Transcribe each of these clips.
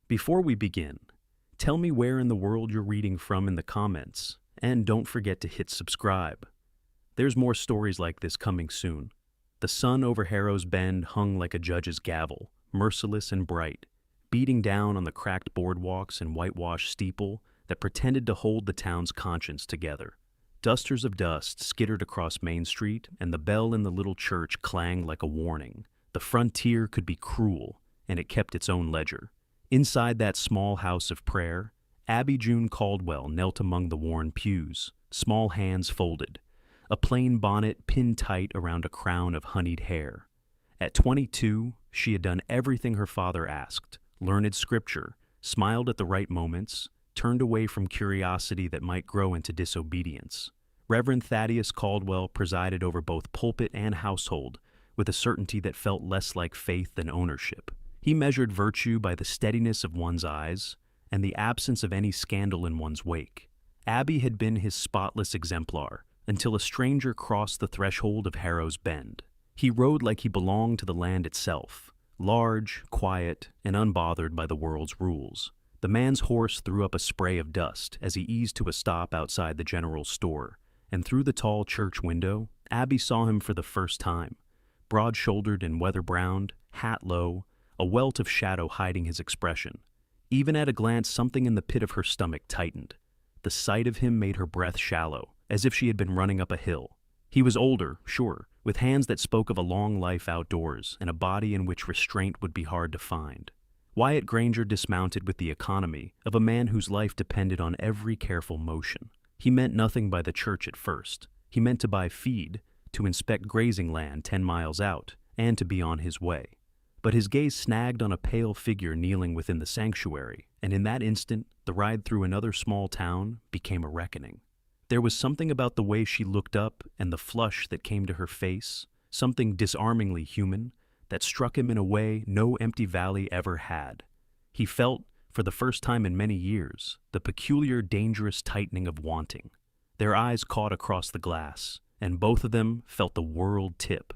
Before we begin, tell me where in the world you're reading from in the comments, and don't forget to hit subscribe. There's more stories like this coming soon. The sun over Harrow's Bend hung like a judge's gavel, merciless and bright, beating down on the cracked boardwalks and whitewashed steeple that pretended to hold the town's conscience together. Dusters of dust skittered across Main Street, and the bell in the little church clanged like a warning. The frontier could be cruel, and it kept its own ledger. Inside that small house of prayer, Abby June Caldwell knelt among the worn pews, small hands folded, a plain bonnet pinned tight around a crown of honeyed hair. At 22, she had done everything her father asked, learned scripture, smiled at the right moments, turned away from curiosity that might grow into disobedience. Reverend Thaddeus Caldwell presided over both pulpit and household with a certainty that felt less like faith than ownership. He measured virtue by the steadiness of one's eyes and the absence of any scandal in one's wake. Abby had been his spotless exemplar until a stranger crossed the threshold of Harrow's Bend. He rode like he belonged to the land itself, large, quiet, and unbothered by the world's rules. The man's horse threw up a spray of dust as he eased to a stop outside the general store, and through the tall church window, Abby saw him for the first time, broad-shouldered and weather-browned, hat low, a welt of shadow hiding his expression. Even at a glance, something in the pit of her stomach tightened. The sight of him made her breath shallow, as if she had been running up a hill. He was older, sure, with hands that spoke of a long life outdoors and a body in which restraint would be hard to find. Wyatt Granger dismounted with the economy of a man whose life depended on every careful motion. He meant nothing by the church at first. He meant to buy feed, to inspect grazing land 10 miles out, and to be on his way. But his gaze snagged on a pale figure kneeling within the sanctuary, and in that instant, the ride through another small town became a reckoning. There was something about the way she looked up and the flush that came to her face, something disarmingly human, that struck him in a way no empty valley ever had. He felt, for the first time in many years, the peculiar, dangerous tightening of wanting. Their eyes caught across the glass, and both of them felt the world tip.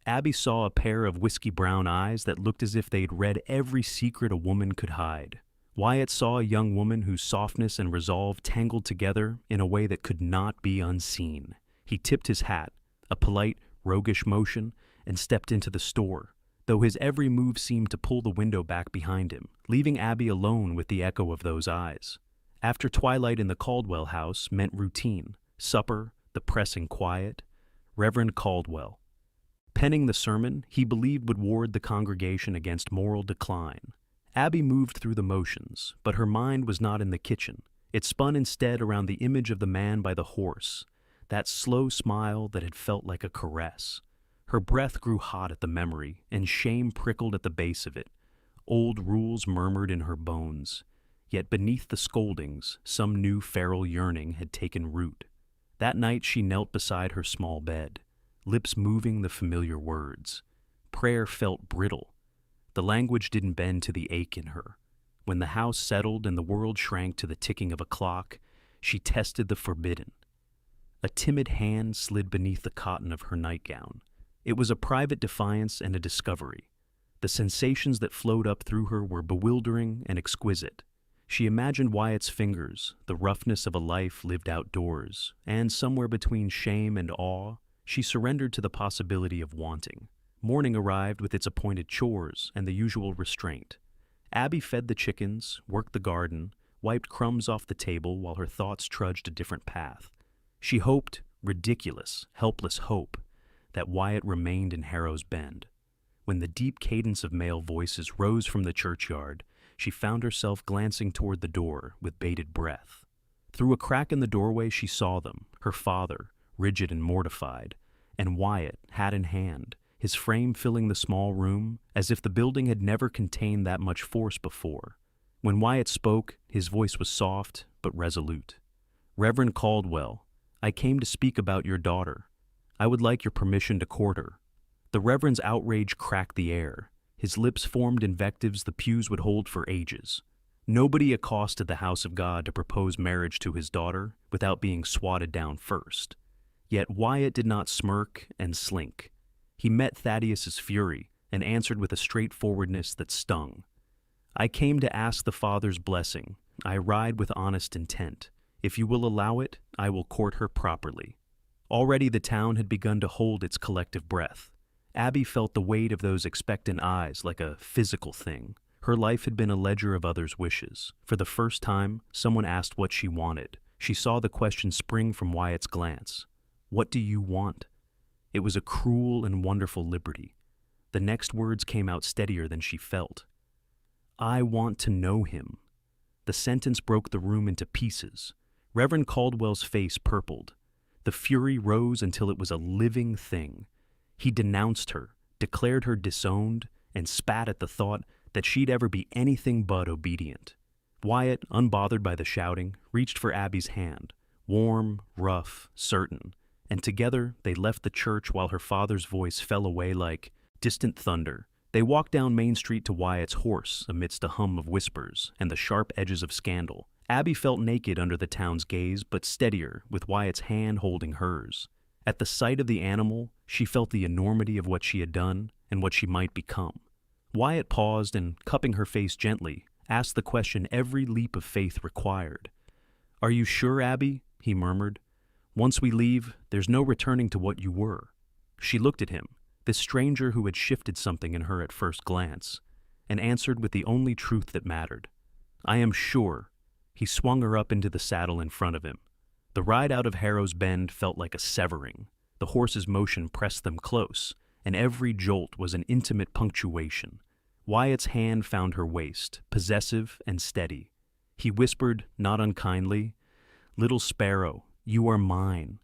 Abby saw a pair of whiskey-brown eyes that looked as if they'd read every secret a woman could hide. Wyatt saw a young woman whose softness and resolve tangled together in a way that could not be unseen. He tipped his hat, a polite, roguish motion, and stepped into the store, though his every move seemed to pull the window back behind him, leaving Abby alone with the echo of those eyes. After twilight in the Caldwell house meant routine, supper, the pressing quiet. Reverend Caldwell, penning the sermon he believed would ward the congregation against moral decline. Abby moved through the motions, but her mind was not in the kitchen. It spun instead around the image of the man by the horse, that slow smile that had felt like a caress. Her breath grew hot at the memory, and shame prickled at the base of it. Old rules murmured in her bones, yet beneath the scoldings, some new feral yearning had taken root. That night she knelt beside her small bed, lips moving the familiar words. Prayer felt brittle. The language didn't bend to the ache in her. When the house settled and the world shrank to the ticking of a clock, she tested the forbidden. A timid hand slid beneath the cotton of her nightgown. It was a private defiance and a discovery. The sensations that flowed up through her were bewildering and exquisite. She imagined Wyatt's fingers, the roughness of a life lived outdoors, and somewhere between shame and awe, she surrendered to the possibility of wanting. Morning arrived with its appointed chores and the usual restraint. Abby fed the chickens, worked the garden, wiped crumbs off the table while her thoughts trudged a different path. She hoped, ridiculous, helpless hope, that Wyatt remained in Harrow's Bend. When the deep cadence of male voices rose from the churchyard, she found herself glancing toward the door with bated breath. Through a crack in the doorway she saw them, her father, rigid and mortified, and Wyatt, hat in hand, his frame filling the small room as if the building had never contained that much force before. When Wyatt spoke, his voice was soft but resolute. "Reverend Caldwell, I came to speak about your daughter. I would like your permission to court her." The Reverend's outrage cracked the air. His lips formed invectives the pews would hold for ages. Nobody accosted the house of God to propose marriage to his daughter without being swatted down first. Yet Wyatt did not smirk and slink. He met Thaddeus's fury and answered with a straightforwardness that stung. I came to ask the Father's blessing. I ride with honest intent. If you will allow it, I will court her properly." Already the town had begun to hold its collective breath. Abby felt the weight of those expectant eyes like a physical thing. Her life had been a ledger of others' wishes. For the first time, someone asked what she wanted. She saw the question spring from Wyatt's glance. "What do you want?" It was a cruel and wonderful liberty. The next words came out steadier than she felt. "I want to know him." The sentence broke the room into pieces. Reverend Caldwell's face purpled. The fury rose until it was a living thing. He denounced her, declared her disowned, and spat at the thought that she'd ever be anything but obedient. Wyatt, unbothered by the shouting, reached for Abby's hand, warm, rough, certain, and together they left the church while her father's voice fell away like distant thunder. They walked down Main Street to Wyatt's horse amidst a hum of whispers and the sharp edges of scandal. Abby felt naked under the town's gaze, but steadier, with Wyatt's hand holding hers. At the sight of the animal, she felt the enormity of what she had done and what she might become. Wyatt paused and, cupping her face gently, asked the question every leap of faith required. "Are you sure, Abby?" he murmured. "Once we leave, there's no returning to what you were." She looked at him, this stranger who had shifted something in her at first glance, and answered with the only truth that mattered. "I am sure." He swung her up into the saddle in front of him. The ride out of Harrow's Bend felt like a severing. The horse's motion pressed them close, and every jolt was an intimate punctuation. Wyatt's hand found her waist, possessive and steady. He whispered, not unkindly, "Little sparrow, you are mine."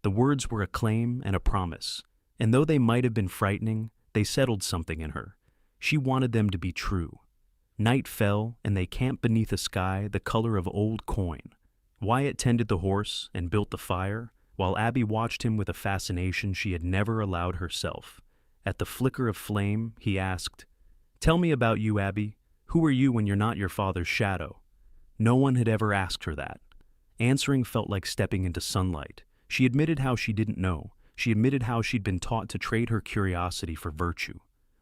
The words were a claim and a promise, and though they might have been frightening, they settled something in her. She wanted them to be true. Night fell, and they camped beneath a sky the color of old coin. Wyatt tended the horse and built the fire, while Abby watched him with a fascination she had never allowed herself. At the flicker of flame, he asked, "Tell me about you, Abby. Who are you when you're not your father's shadow?" No one had ever asked her that. Answering felt like stepping into sunlight. She admitted how she didn't know. She admitted how she'd been taught to trade her curiosity for virtue.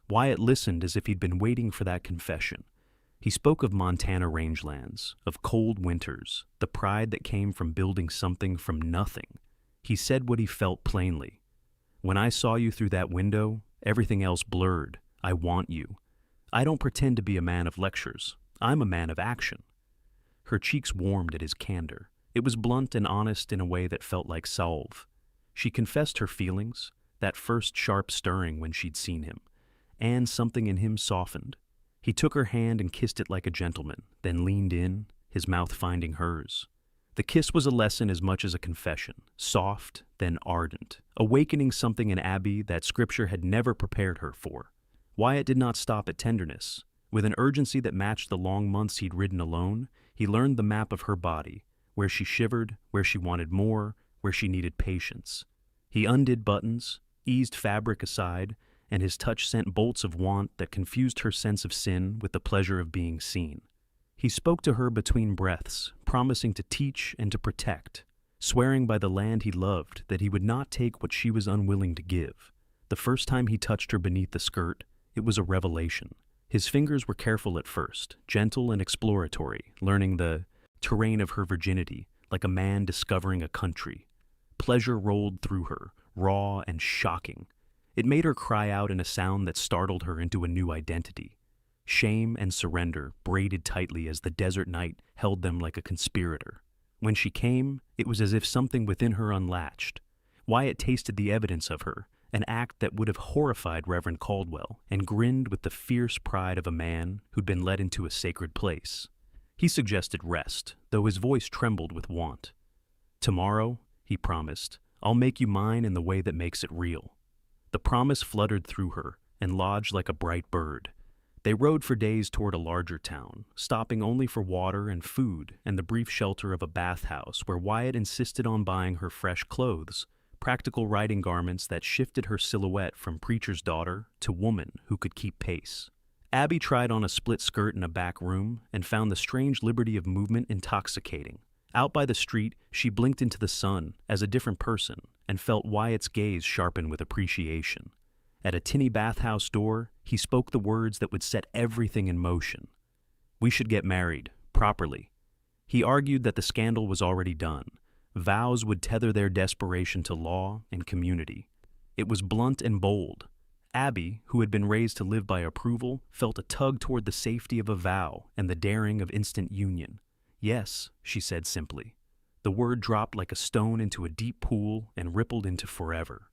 Wyatt listened as if he'd been waiting for that confession. He spoke of Montana rangelands, of cold winters, the pride that came from building something from nothing. He said what he felt plainly. "When I saw you through that window, everything else blurred. I want you. I don't pretend to be a man of lectures. I'm a man of action." Her cheeks warmed at his candor. It was blunt and honest in a way that felt like salve. She confessed her feelings, that first sharp stirring when she'd seen him, and something in him softened. He took her hand and kissed it like a gentleman, then leaned in, his mouth finding hers. The kiss was a lesson as much as a confession, soft, then ardent, awakening something in Abby that Scripture had never prepared her for. Wyatt did not stop at tenderness. With an urgency that matched the long months he'd ridden alone, he learned the map of her body, where she shivered, where she wanted more, where she needed patience. He undid buttons, eased fabric aside, and his touch sent bolts of want that confused her sense of sin with the pleasure of being seen. He spoke to her between breaths, promising to teach and to protect, swearing by the land he loved that he would not take what she was unwilling to give. The first time he touched her beneath the skirt, it was a revelation. His fingers were careful at first, gentle and exploratory, learning the terrain of her virginity, like a man discovering a country. Pleasure rolled through her, raw and shocking. It made her cry out in a sound that startled her into a new identity. Shame and surrender braided tightly as the desert night held them like a conspirator. When she came, it was as if something within her unlatched. Wyatt tasted the evidence of her, an act that would have horrified Reverend Caldwell, and grinned with the fierce pride of a man who'd been led into a sacred place. He suggested rest, though his voice trembled with want. "Tomorrow," he promised, "I'll make you mine in the way that makes it real." The promise fluttered through her and lodged like a bright bird. They rode for days toward a larger town, stopping only for water and food and the brief shelter of a bathhouse where Wyatt insisted on buying her fresh clothes, practical riding garments that shifted her silhouette from preacher's daughter to woman who could keep pace. Abby tried on a split skirt in a back room and found the strange liberty of movement intoxicating. Out by the street, she blinked into the sun as a different person and felt Wyatt's gaze sharpen with appreciation. At a tinny bathhouse door, he spoke the words that would set everything in motion. We should get married, properly. He argued that the scandal was already done. Vows would tether their desperation to law and community. It was blunt and bold. Abby, who had been raised to live by approval, felt a tug toward the safety of a vow and the daring of instant union. Yes, she said simply. The word dropped like a stone into a deep pool and rippled into forever.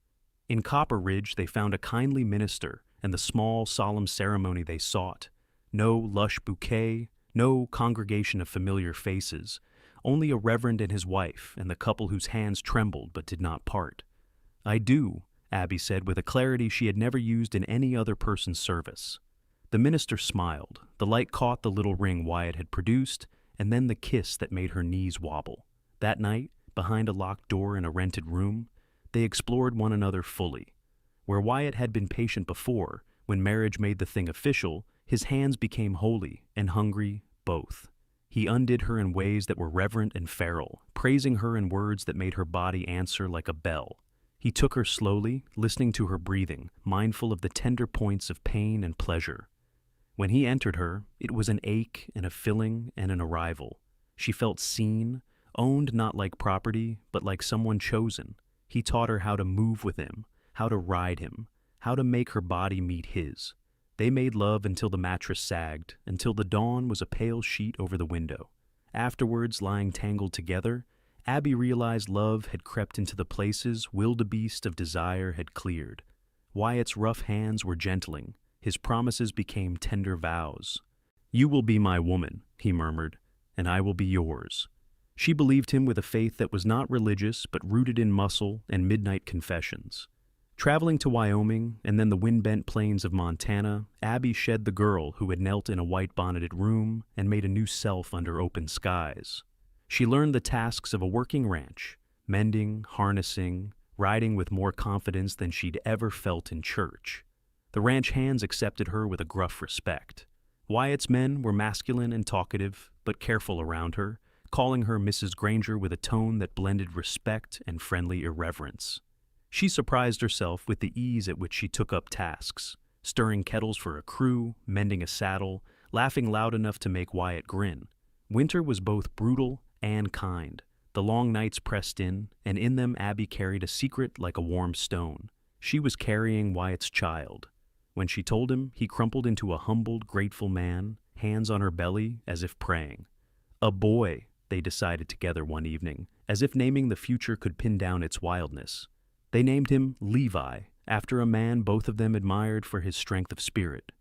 In Copper Ridge, they found a kindly minister and the small, solemn ceremony they sought. No lush bouquet, no congregation of familiar faces, only a reverend and his wife and the couple whose hands trembled but did not part. "I do," Abby said with a clarity she had never used in any other person's service. The minister smiled. The light caught the little ring Wyatt had produced, and then the kiss that made her knees wobble. That night, behind a locked door in a rented room, they explored one another fully. Where Wyatt had been patient before, when marriage made the thing official, his hands became holy and hungry, both. He undid her in ways that were reverent and feral, praising her in words that made her body answer like a bell. He took her slowly, listening to her breathing, mindful of the tender points of pain and pleasure. When he entered her, it was an ache and a filling and an arrival. She felt seen, owned not like property, but like someone chosen. He taught her how to move with him, how to ride him, how to make her body meet his. They made love until the mattress sagged, until the dawn was a pale sheet over the window. Afterwards, lying tangled together, Abby realized love had crept into the places wildebeest of desire had cleared. Wyatt's rough hands were gentling. His promises became tender vows. "You will be my woman," he murmured, "and I will be yours." She believed him with a faith that was not religious but rooted in muscle and midnight confessions. Traveling to Wyoming and then the wind-bent plains of Montana, Abby shed the girl who had knelt in a white-bonneted room and made a new self under open skies. She learned the tasks of a working ranch, mending, harnessing, riding with more confidence than she'd ever felt in church. The ranch hands accepted her with a gruff respect. Wyatt's men were masculine and talkative, but careful around her, calling her Mrs. Granger with a tone that blended respect and friendly irreverence. She surprised herself with the ease at which she took up tasks, stirring kettles for a crew, mending a saddle, laughing loud enough to make Wyatt grin. Winter was both brutal and kind. The long nights pressed in, and in them Abby carried a secret like a warm stone. She was carrying Wyatt's child. When she told him, he crumpled into a humbled, grateful man, hands on her belly as if praying. A boy, they decided together one evening, as if naming the future could pin down its wildness. They named him Levi, after a man both of them admired for his strength of spirit.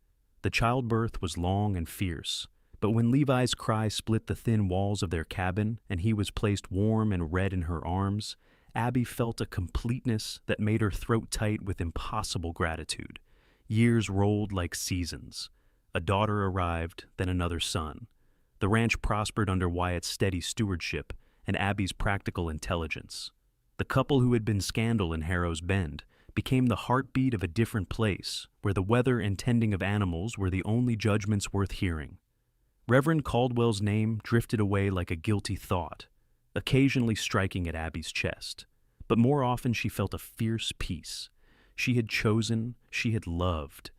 The childbirth was long and fierce, but when Levi's cry split the thin walls of their cabin and he was placed warm and red in her arms, Abby felt a completeness that made her throat tight with impossible gratitude. Years rolled like seasons. A daughter arrived, then another son. The ranch prospered under Wyatt's steady stewardship and Abby's practical intelligence. The couple who had been scandal in Harrow's Bend became the heartbeat of a different place, where the weather and tending of animals were the only judgments worth hearing. Reverend Caldwell's name drifted away like a guilty thought, occasionally striking at Abby's chest, but more often she felt a fierce peace. She had chosen, she had loved,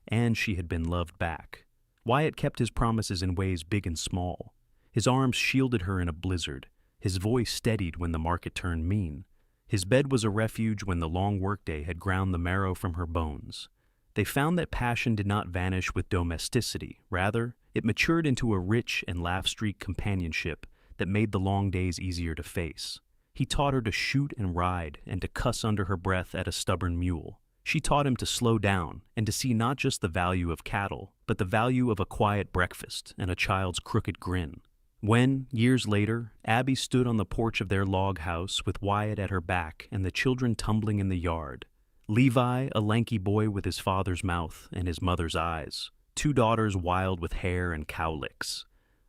and she had been loved back. Wyatt kept his promises in ways big and small. His arms shielded her in a blizzard. His voice steadied when the market turned mean. His bed was a refuge when the long workday had ground the marrow from her bones. They found that passion did not vanish with domesticity. Rather, it matured into a rich and laugh-streaked companionship that made the long days easier to face. He taught her to shoot and ride and to cuss under her breath at a stubborn mule. She taught him to slow down and to see not just the value of cattle, but the value of a quiet breakfast and a child's crooked grin. When, years later, Abby stood on the porch of their log house with Wyatt at her back and the children tumbling in the yard, Levi, a lanky boy with his father's mouth and his mother's eyes, two daughters wild with hair and cowlicks,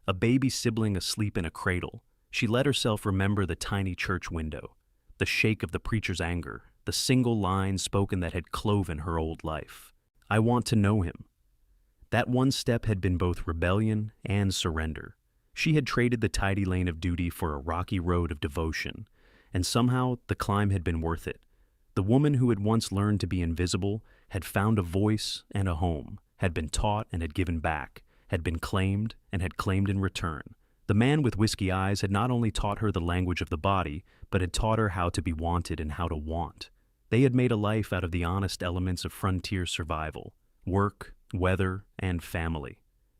a baby sibling asleep in a cradle, she let herself remember the tiny church window, the shake of the preacher's anger, the single line spoken that had cloven her old life. "I want to know him." That one step had been both rebellion and surrender. She had traded the tidy lane of duty for a rocky road of devotion, and somehow the climb had been worth it. The woman who had once learned to be invisible had found a voice and a home, had been taught and had given back, had been claimed and had claimed in return. The man with whiskey eyes had not only taught her the language of the body, but had taught her how to be wanted and how to want. They had made a life out of the honest elements of frontier survival, work, weather, and family,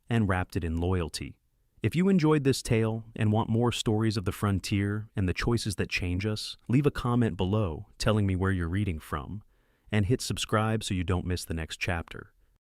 and wrapped it in loyalty. If you enjoyed this tale and want more stories of the frontier and the choices that change us, leave a comment below telling me where you're reading from, and hit subscribe so you don't miss the next chapter.